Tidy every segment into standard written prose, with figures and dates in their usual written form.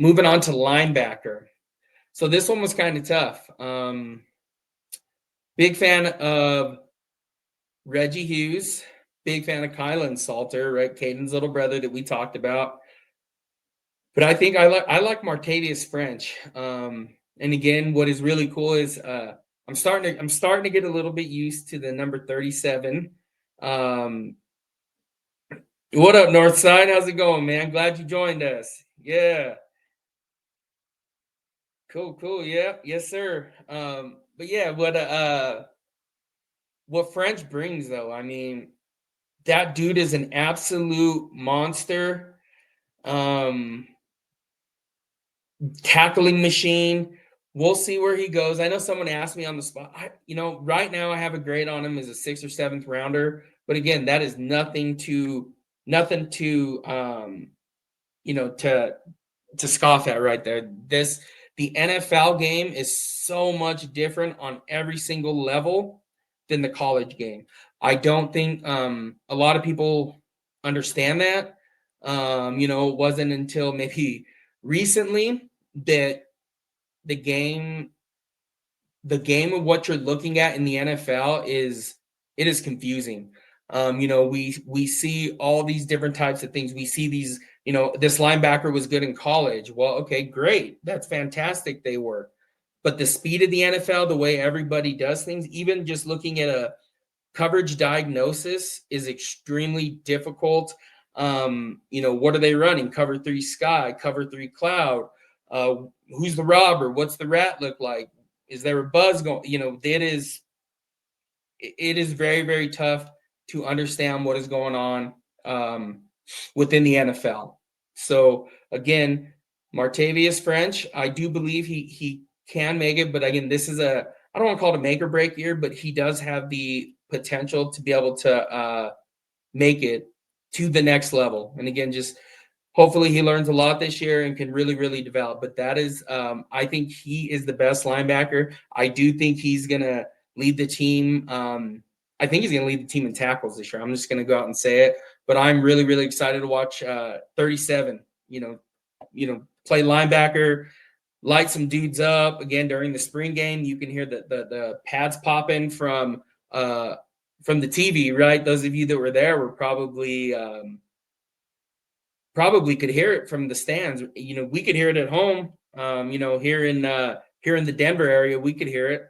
Moving on to linebacker. So this one was kind of tough. Big fan of Reggie Hughes. Big fan of Kylan Salter, right? Caden's little brother that we talked about. But I think I like Martavius French. And again, what is really cool is I'm starting to get a little bit used to the number 37. Um, what up, Northside? How's it going, man? Glad you joined us. Yeah, cool, cool. Yeah, yes, sir. But yeah, what French brings though, I mean, that dude is an absolute monster. Um, Tackling machine. We'll see where he goes. I know someone asked me on the spot. Right now I have a grade on him as a 6th or 7th rounder, but again, that is nothing to to scoff at right there. The NFL game is so much different on every single level than the college game. I don't think a lot of people understand that. It wasn't until maybe recently that the game the game of what you're looking at in the NFL is confusing. We see all these different types of things. We see these, this linebacker was good in college. Well, okay, great. That's fantastic. They were. But the speed of the NFL, the way everybody does things, even just looking at a coverage diagnosis is extremely difficult. What are they running? Cover 3 sky, cover 3 cloud. Uh, who's the robber? What's the rat look like? Is there a buzz going? It is very, very tough to understand what is going on within the NFL. So again, Martavius French, I do believe he can make it, but again, this is I don't want to call it a make or break year, but he does have the potential to be able to make it to the next level. And again, just hopefully he learns a lot this year and can really, really develop. But that is, I think he is the best linebacker. I do think he's going to lead the team. I think he's going to lead the team in tackles this year. I'm just going to go out and say it. But I'm really, really excited to watch 37, play linebacker, light some dudes up. Again, during the spring game, you can hear the pads popping from the TV, right? Those of you that were there were probably could hear it from the stands. We could hear it at home. Here in the Denver area, we could hear it.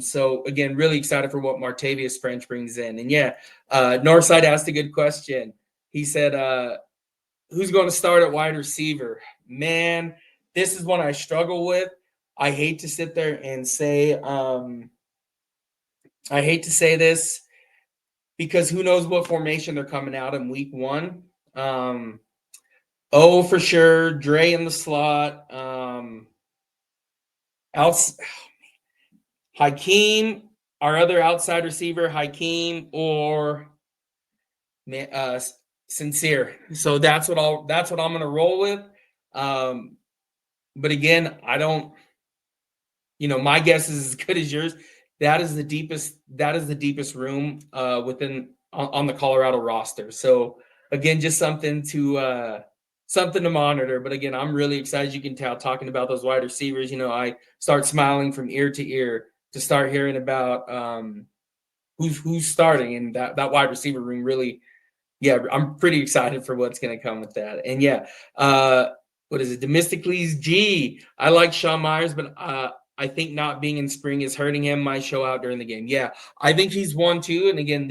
So again, really excited for what Martavius French brings in. And yeah, Northside asked a good question. He said, "Who's going to start at wide receiver?" Man, this is one I struggle with. I hate to sit there and say, I hate to say this because who knows what formation they're coming out in week 1. For sure, Dre in the slot. Hakeem, our other outside receiver, Hakeem or Sincere. So that's what I'm going to roll with. But again, I don't. My guess is as good as yours. That is the deepest room within on the Colorado roster. So again, just something to monitor. But again, I'm really excited. You can tell talking about those wide receivers. I start smiling from ear to ear to start hearing about who's starting, and that wide receiver room really. Yeah, I'm pretty excited for what's going to come with that. And yeah, what is it? Demistocles G. I like Sean Myers, but I think not being in spring is hurting him. Might show out during the game. Yeah, I think he's 1-2. And again,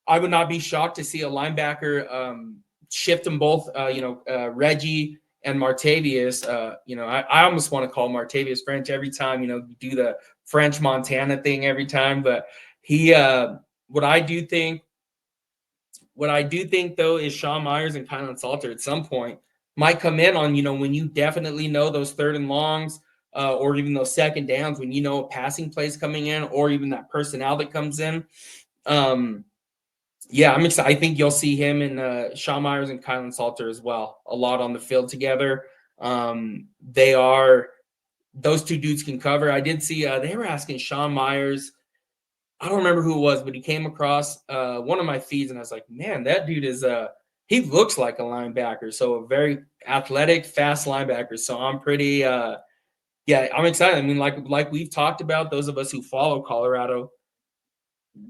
I would not be shocked to see a linebacker shift them both. Reggie and Martavius. I almost want to call Martavius French every time. Do the French Montana thing every time. But he, what I do think though is Sean Myers and Kylan Salter at some point might come in on when you definitely know those 3rd and longs. Or even those 2nd downs when passing plays coming in, or even that personnel that comes in. Yeah, I'm excited. I think you'll see him and Sean Myers and Kylan Salter as well a lot on the field together. Those two dudes can cover. I did see they were asking Sean Myers. I don't remember who it was, but he came across one of my feeds, and I was like, man, that dude is he looks like a linebacker, so a very athletic, fast linebacker. So I'm pretty yeah, I'm excited. I mean, like we've talked about, those of us who follow Colorado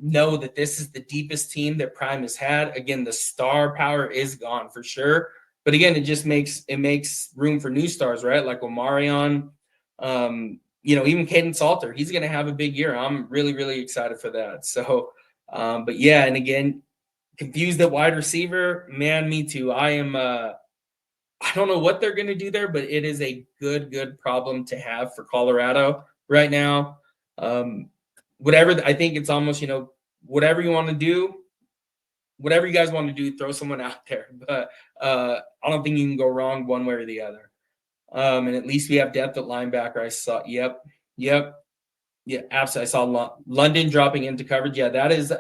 know that this is the deepest team that Prime has had. Again, the star power is gone for sure. But again, it makes room for new stars, right? Like Omarion, even Caden Salter. He's gonna have a big year. I'm really, really excited for that. So but yeah, and again, confused at wide receiver. Man, me too. I don't know what they're gonna do there, but it is a good problem to have for Colorado right now. Um, whatever I think it's almost, whatever you want to do, whatever you guys want to do, throw someone out there. But I don't think you can go wrong one way or the other. And at least we have depth at linebacker. I saw, yep, yeah, absolutely. I saw London dropping into coverage. Yeah, that is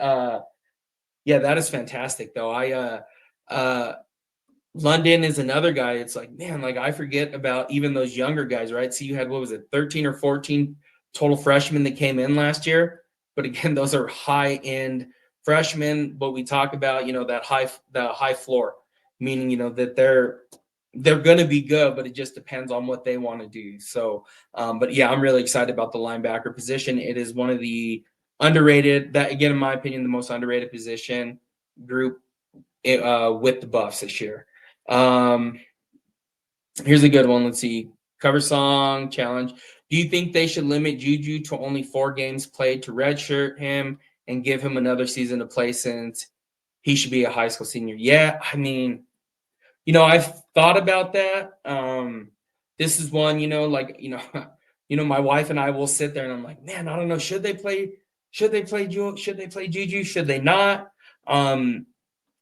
fantastic though. Uh London is another guy. It's like, man, like I forget about even those younger guys, right? So you had, what was it, 13 or 14 total freshmen that came in last year. But again, those are high end freshmen. But we talk about, the high floor, meaning, that they're going to be good, but it just depends on what they want to do. So, but yeah, I'm really excited about the linebacker position. It is one of the underrated, that again, in my opinion, the most underrated position group with the Buffs this year. Um, Here's a good one. Let's see. Cover song challenge. Do you think they should limit Juju to only 4 games played to redshirt him and give him another season to play since he should be a high school senior? Yeah, I mean, I've thought about that. This is one, my wife and I will sit there and I'm like, man, I don't know. Should they play Juju? Should they not? Um,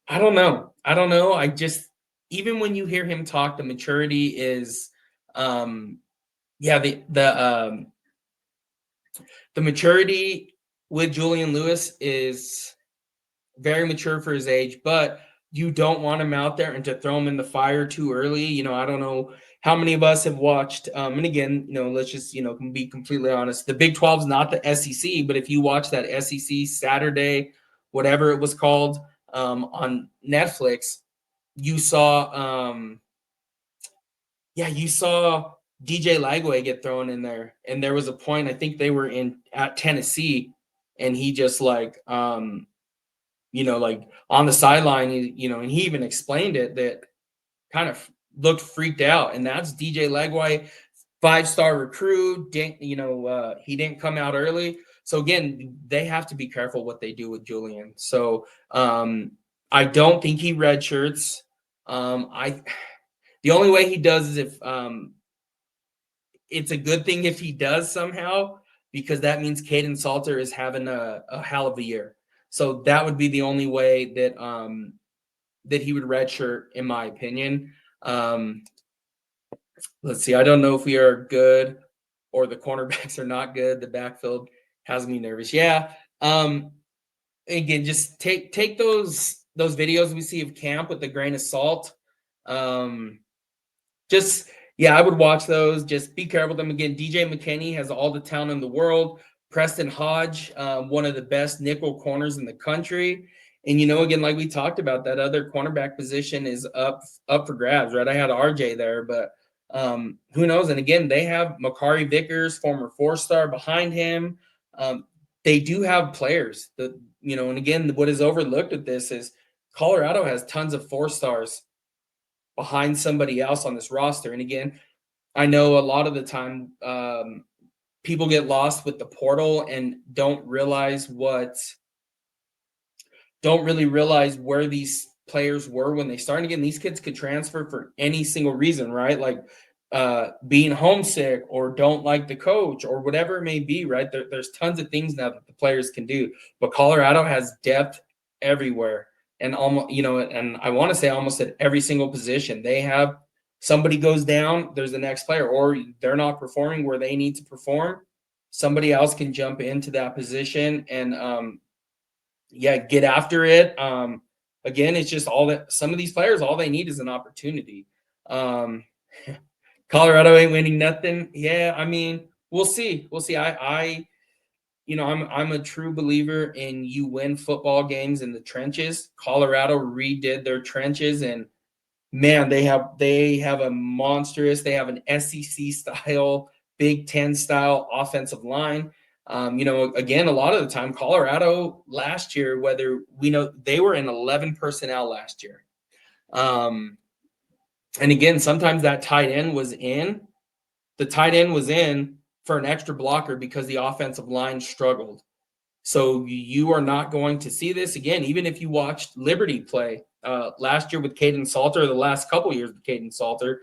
I don't know. I don't know. I just, even when you hear him talk, the maturity is, um, yeah, the maturity with Julian Lewis is very mature for his age, but you don't want him out there and to throw him in the fire too early. I don't know how many of us have watched, and again, let's just, be completely honest. The Big 12 is not the SEC, but if you watch that SEC Saturday, whatever it was called, on Netflix, you saw, you saw DJ Lagway get thrown in there. And there was a point, I think they were at Tennessee, and he just like, like on the sideline, and he even explained it, that kind of looked freaked out. And that's DJ Lagway, 5-star recruit. He didn't come out early. So again, they have to be careful what they do with Julian. So I don't think he redshirts. The only way he does is if it's a good thing if he does somehow, because that means Caden Salter is having a hell of a year. So that would be the only way that he would redshirt, in my opinion. Let's see. I don't know if we are good or the cornerbacks are not good. The backfield has me nervous. Yeah. Again, just take those videos we see of camp with a grain of salt. Just, yeah, I would watch those. Just be careful with them. Again, DJ McKinney has all the talent in the world. Preston Hodge, one of the best nickel corners in the country. And again, like we talked about, that other cornerback position is up for grabs, right? I had RJ there, but who knows? And again, they have Makari Vickers, former 4-star, behind him. They do have players that, and again, what is overlooked with this is Colorado has tons of 4-stars behind somebody else on this roster. And again, I know a lot of the time people get lost with the portal and don't really realize where these players were when they started. Again, these kids could transfer for any single reason, right? Like being homesick or don't like the coach or whatever it may be, right? There's tons of things now that the players can do, but Colorado has depth everywhere. And almost, and I want to say almost at every single position, they have somebody goes down, there's the next player, or they're not performing where they need to perform. Somebody else can jump into that position and, get after it. Again, it's just all that some of these players, all they need is an opportunity. Colorado ain't winning nothing. Yeah, I mean, we'll see. We'll see. I'm a true believer in you win football games in the trenches. Colorado redid their trenches, and man, they have a monstrous, they have an SEC style, Big Ten style offensive line. Again, a lot of the time, Colorado last year, whether we know they were in 11 personnel last year. And again, sometimes that tight end was in. The tight end was in for an extra blocker because the offensive line struggled. So you are not going to see this again, even if you watched Liberty play last year with Caden Salter, the last couple years with Caden Salter.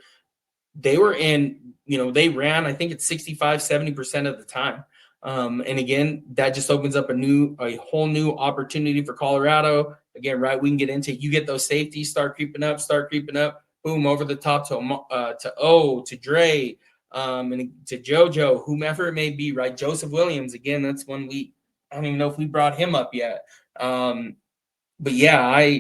They were in, they ran, I think it's 65-70% of the time. And again, that just opens up a whole new opportunity for Colorado. Again, right, we can get into, you get those safeties start creeping up, boom, over the top to Dre, and to JoJo, whomever it may be, right? Joseph Williams, again, that's one I don't even know if we brought him up yet. But yeah,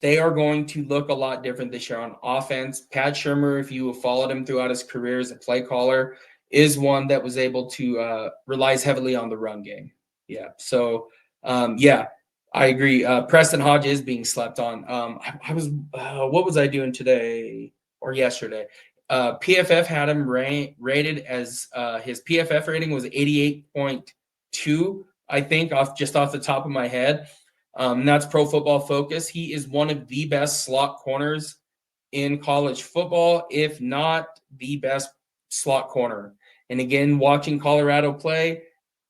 they are going to look a lot different this year on offense. Pat Shurmur, if you have followed him throughout his career as a play caller, is one that was able to relies heavily on the run game. Yeah. So, yeah, I agree. Preston Hodge is being slept on. I was, what was I doing today or yesterday? PFF had him rated as his PFF rating was 88.2, I think, off the top of my head. That's Pro Football Focus. He is one of the best slot corners in college football, if not the best slot corner. And again, watching Colorado play,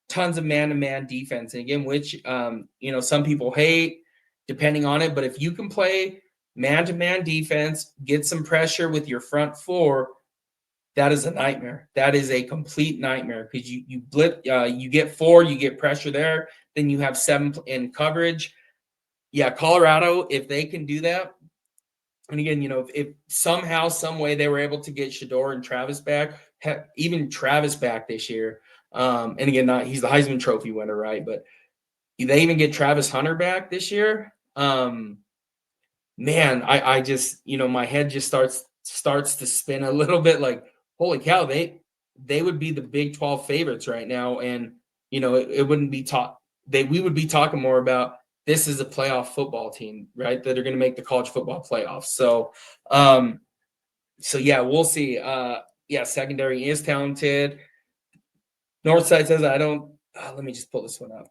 tons of man-to-man defense. And again, which some people hate, depending on it. But if you can play man-to-man defense, get some pressure with your front four, that is a nightmare. That is a complete nightmare because you get four, you get pressure there, then you have seven in coverage. Yeah, Colorado, if they can do that, and again, if somehow, some way they were able to get Shador and Travis back, even Travis back this year, and again, he's the Heisman Trophy winner, right? But they even get Travis Hunter back this year. Man, I just, my head just starts to spin a little bit. Like, holy cow, they would be the Big 12 favorites right now, and it wouldn't be we would be talking more about this is a playoff football team, right? That are going to make the college football playoffs. So yeah, we'll see. Yeah, secondary is talented. Northside says I don't. Let me just pull this one up.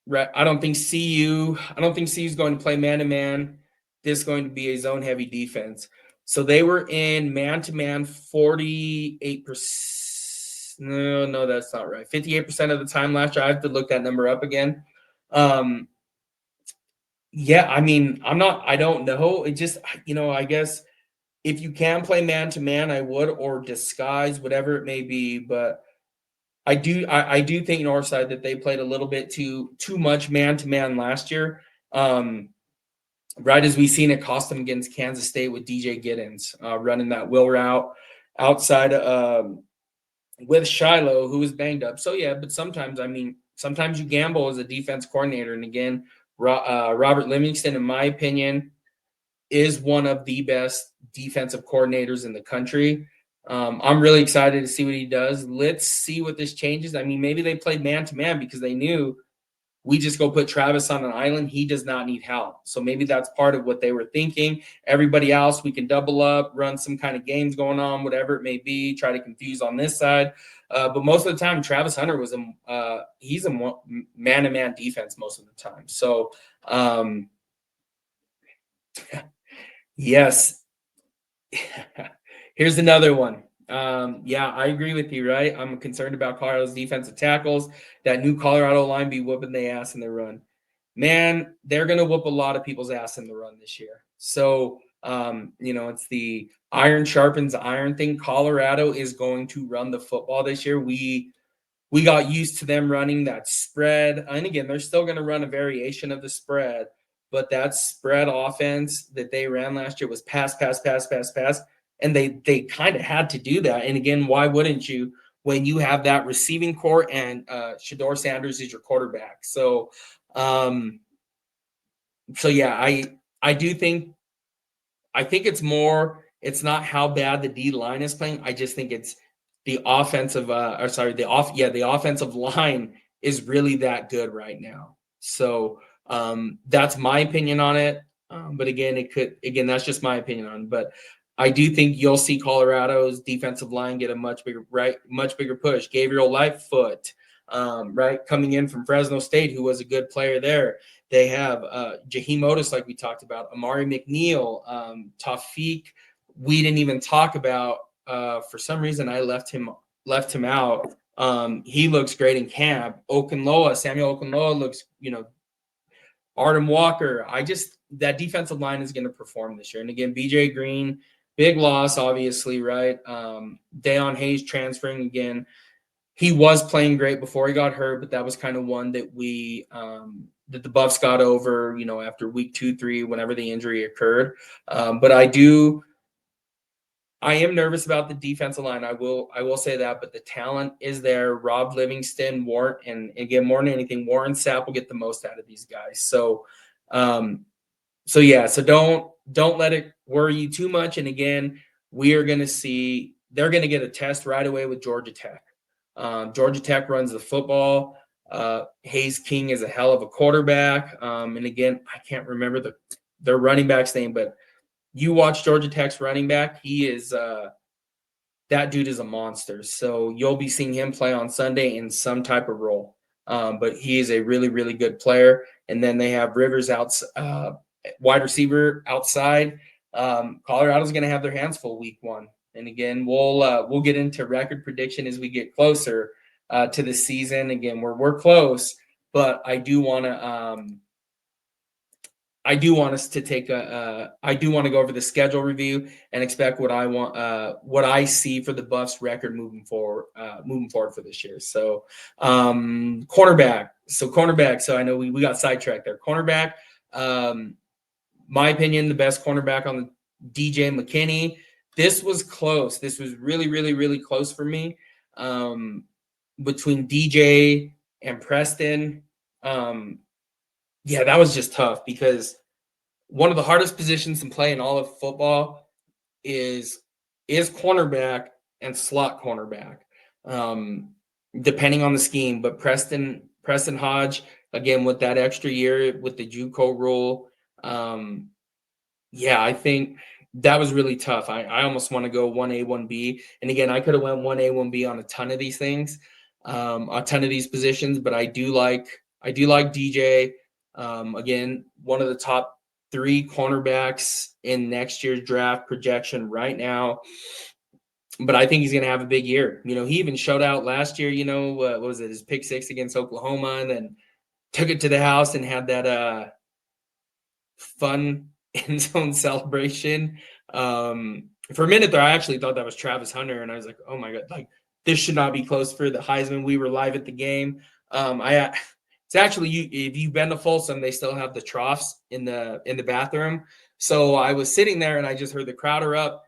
Right, I don't think CU is going to play man to man. This is going to be a zone heavy defense. So they were in man to man 48%. No, that's not right. 58% of the time last year. I have to look that number up again. Yeah, I mean, I don't know. It just, I guess if you can play man to man, I would, or disguise, whatever it may be. But I do think Northside that they played a little bit too much man to man last year. Right as we seen it cost them against Kansas State with DJ Giddens running that wheel route outside with Shiloh, who was banged up. So yeah, but sometimes you gamble as a defense coordinator. And again, Robert Livingston, in my opinion, is one of the best defensive coordinators in the country. I'm really excited to see what he does. Let's see what this changes. I mean, maybe they played man to man because they knew we just go put Travis on an island. He does not need help. So maybe that's part of what they were thinking. Everybody else, we can double up, run some kind of games going on, whatever it may be, try to confuse on this side. But most of the time, Travis Hunter was he's a man-to-man defense most of the time. So, yes. Here's another one. Yeah, I agree with you, right? I'm concerned about Colorado's defensive tackles. That new Colorado line be whooping the ass in the run. Man, they're going to whoop a lot of people's ass in the run this year. So, it's the iron sharpens iron thing. Colorado is going to run the football this year. We got used to them running that spread. And again, they're still going to run a variation of the spread, but that spread offense that they ran last year was pass. And they kind of had to do that. And again, why wouldn't you when you have that receiving core and Shador Sanders is your quarterback? So, yeah, I do think it's not how bad the D line is playing. I just think it's the offensive the offensive line is really that good right now. So that's my opinion on it. But again, that's just my opinion on it. But I do think you'll see Colorado's defensive line get a much bigger push. Gabriel Lightfoot, right, coming in from Fresno State, who was a good player there. They have Jaheim Otis, like we talked about, Amari McNeil, Tawfiq. We didn't even talk about. For some reason, I left him out. He looks great in camp. Samuel Okunloa looks, Artem Walker. That defensive line is going to perform this year. And again, BJ Green, big loss, obviously, right? Deion Hayes transferring again. He was playing great before he got hurt, but that was kind of one that that the Buffs got over, after week 2, 3, whenever the injury occurred. But I am nervous about the defensive line. I will say that, but the talent is there. Rob Livingston, Warren, and again, more than anything, Warren Sapp will get the most out of these guys. So, so don't let it worry you too much. And again, we are going to see they're going to get a test right away with Georgia Tech. Georgia Tech runs the football. Hayes King is a hell of a quarterback. And again, I can't remember their running back's name, but you watch Georgia Tech's running back. He is that dude is a monster. So you'll be seeing him play on Sunday in some type of role. But he is a really, really good player. And then they have Rivers wide receiver outside. Colorado's going to have their hands full week 1. And again, we'll get into record prediction as we get closer to the season. Again, we're close, but I do want us to take I do want to go over the schedule review and expect what I see for the Buffs record moving forward for this year. So cornerback. So I know we got sidetracked there. Cornerback, my opinion, the best cornerback on the DJ McKinney. This was close. This was really, really, really close for me. Between DJ and Preston. Yeah, that was just tough because one of the hardest positions to play in all of football is cornerback and slot cornerback, depending on the scheme. But Preston Hodge, again, with that extra year with the JUCO rule, I think that was really tough. I almost want to go 1A, 1B. And again, I could have went 1A, 1B on a ton of these things, a ton of these positions, but I do like DJ. Again, one of the top 3 cornerbacks in next year's draft projection right now. But I think he's going to have a big year. He even showed out last year, what was it, his pick 6 against Oklahoma, and then took it to the house and had that fun end zone celebration. For a minute there, I actually thought that was Travis Hunter, and I was like, oh my God, like this should not be close for the Heisman. We were live at the game. It's actually, if you've been to Folsom, they still have the troughs in the bathroom. So I was sitting there and I just heard the crowd erupt,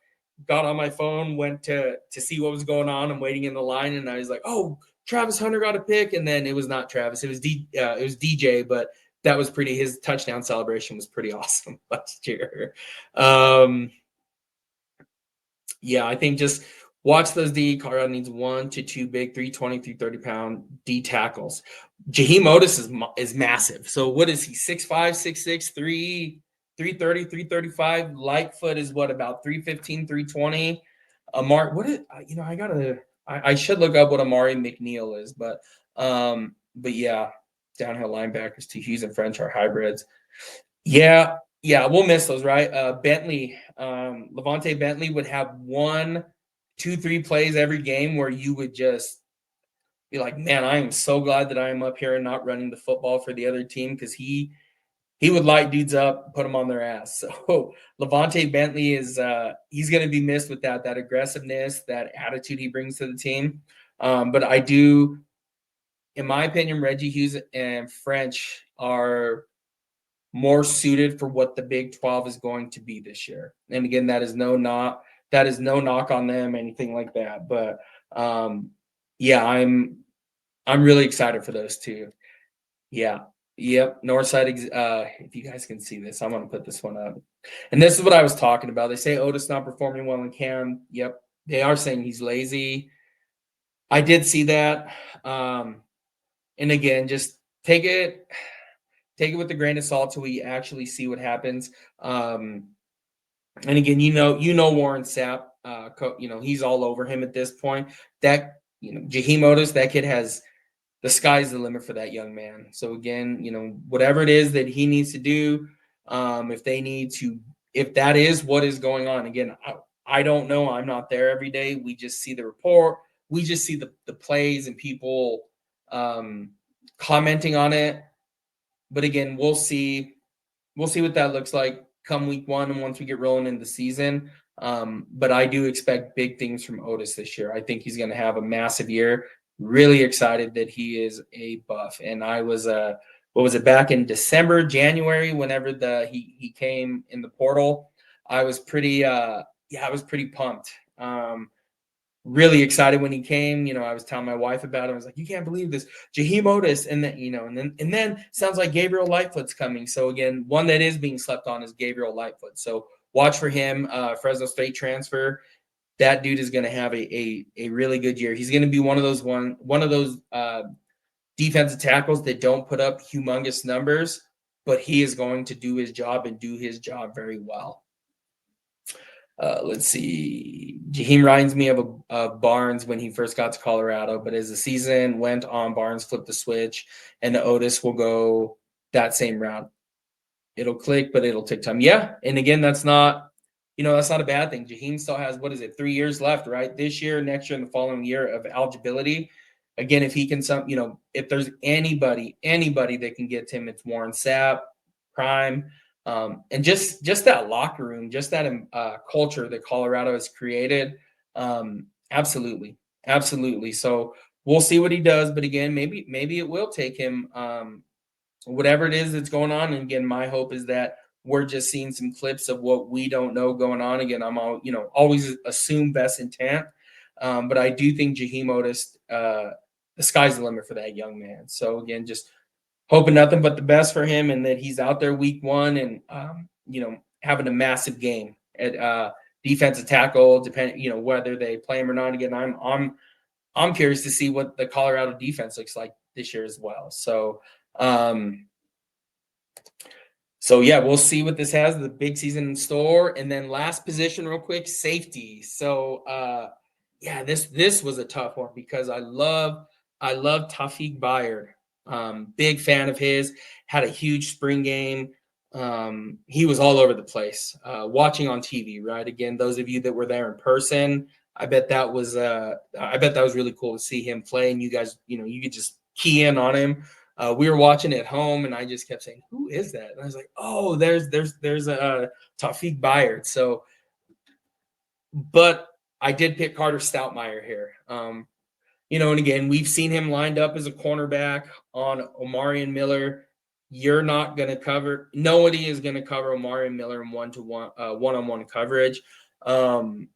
got on my phone, went to see what was going on. I'm waiting in the line, and I was like, oh, Travis Hunter got a pick. And then it was not Travis, it was DJ, but that was his touchdown celebration was pretty awesome last year. I think just watch those D. Colorado needs 1 to 2 big 320, 330-pound D tackles. Jaheim Otis is massive. So what is he? 6'5", 6'6", 330, 335. Lightfoot is what, about 315, 320. I should look up what Amari McNeil is, but yeah, downhill linebackers to Hughes and French are hybrids. Yeah, we'll miss those, right? Bentley, Levante Bentley would have 1, 2, 3 plays every game where you would just be like, man, I am so glad that I am up here and not running the football for the other team, because he would light dudes up, put them on their ass. So Levante Bentley is he's going to be missed with that aggressiveness, that attitude he brings to the team. But I do, in my opinion, Reggie Hughes and French are more suited for what the Big 12 is going to be this year. And again, that is no knock on them, anything like that. But I'm really excited for those two. Yeah. Yep. Northside. If you guys can see this, I'm going to put this one up. And this is what I was talking about. They say Otis not performing well in camp. Yep. They are saying he's lazy. I did see that. And again, just take it with a grain of salt till we actually see what happens. And again, Warren Sapp, he's all over him at this point. That Jaheim Otis, that kid has the sky's the limit for that young man. So again, whatever it is that he needs to do, if they need to, if that is what is going on, again, I don't know. I'm not there every day. We just see the report. We just see the plays and people commenting on it. But again, we'll see. We'll see what that looks like come week one and once we get rolling in the season. But I do expect big things from Otis this year. I think he's going to have a massive year. Really excited that he is a Buff. And I was what was it, back in December, January, whenever he came in the portal. I was pretty I was pretty pumped. Really excited when he came. I was telling my wife about it. I was like, "You can't believe this, Jaheim Otis," and then and then sounds like Gabriel Lightfoot's coming. So again, one that is being slept on is Gabriel Lightfoot. So watch for him. Fresno State transfer. That dude is going to have a really good year. He's going to be one of those defensive tackles that don't put up humongous numbers, but he is going to do his job and do his job very well. Let's see. He reminds me of Barnes when he first got to Colorado, but as the season went on, Barnes flipped the switch, and Otis will go that same route. It'll click, but it'll take time. Yeah, and again, that's not a bad thing. Jaheim still has 3 years left, right? This year, next year, and the following year of eligibility. Again, if he can if there's anybody that can get to him, it's Warren Sapp, Prime. And just that locker room, just that culture that Colorado has created. Absolutely, absolutely. So we'll see what he does, but again, maybe it will take him whatever it is that's going on. And again, my hope is that we're just seeing some clips of what we don't know going on. Again, I'm always assume best intent, but I do think Jaheim Otis, the sky's the limit for that young man. So again, just hoping nothing but the best for him and that he's out there week one and having a massive game at defensive tackle, depending whether they play him or not. Again, I'm curious to see what the Colorado defense looks like this year as well. So yeah, we'll see what this has, the big season in store. And then last position real quick, safety. So yeah, this was a tough one because I love Tawfiq Bayard. Big fan of his, had a huge spring game. He was all over the place. Watching on TV, right? Again, those of you that were there in person, I bet that was really cool to see him play. And you guys, you could just key in on him. We were watching at home, and I just kept saying, "Who is that?" And I was like, "Oh, there's a Tawfiq Bayard." So, but I did pick Carter Stoutmire here. And again, we've seen him lined up as a cornerback on Omarion Miller. You're not going to cover. Nobody is going to cover Omarion Miller in one-on-one coverage. Deion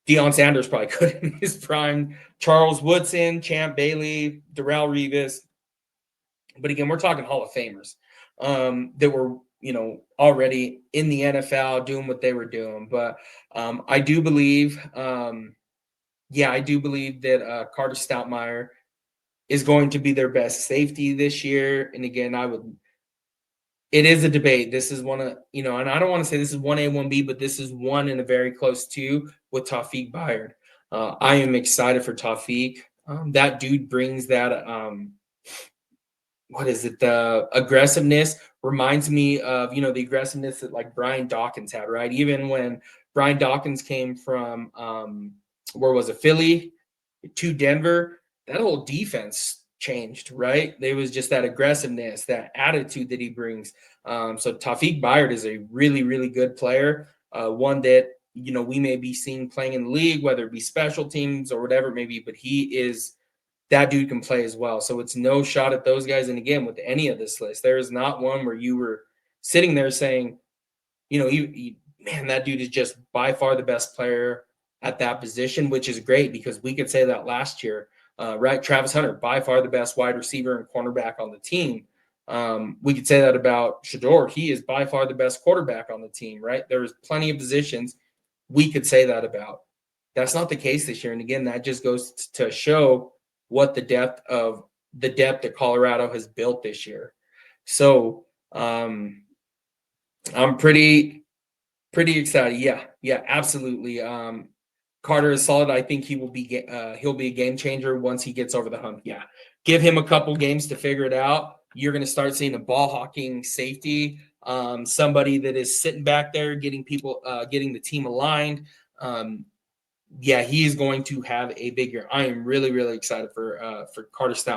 Sanders probably could in his prime. Charles Woodson, Champ Bailey, Darrell Revis. But again, we're talking Hall of Famers that were, already in the NFL doing what they were doing. But I do believe, that Carter Stoutmire is going to be their best safety this year. And again, it is a debate. This is one of, and I don't want to say this is 1A, 1B, but this is one and a very close two with Tawfiq Bayard. I am excited for Tawfiq. That dude brings that, what is it? The aggressiveness reminds me of, the aggressiveness that like Brian Dawkins had, right? Even when Brian Dawkins came from, where was it, Philly to Denver, that whole defense changed, right? There was just that aggressiveness, that attitude that he brings. So Tawfiq Bayard is a really, really good player, one that, we may be seeing playing in the league, whether it be special teams or whatever it may be, but that dude can play as well. So it's no shot at those guys. And again, with any of this list, there is not one where you were sitting there saying, man, that dude is just by far the best player at that position, which is great because we could say that last year, right? Travis Hunter, by far the best wide receiver and cornerback on the team. We could say that about Shedeur. He is by far the best quarterback on the team, right? There's plenty of positions we could say that about. That's not the case this year. And again, that just goes to show what the depth that Colorado has built this year. So I'm pretty excited. Yeah, absolutely. Carter is solid. I think he'll be a game changer once he gets over the hump. Yeah, give him a couple games to figure it out. You're going to start seeing a ball hawking safety, somebody that is sitting back there, getting the team aligned. Yeah, he is going to have a big year. I am really, really excited for Carter Stout.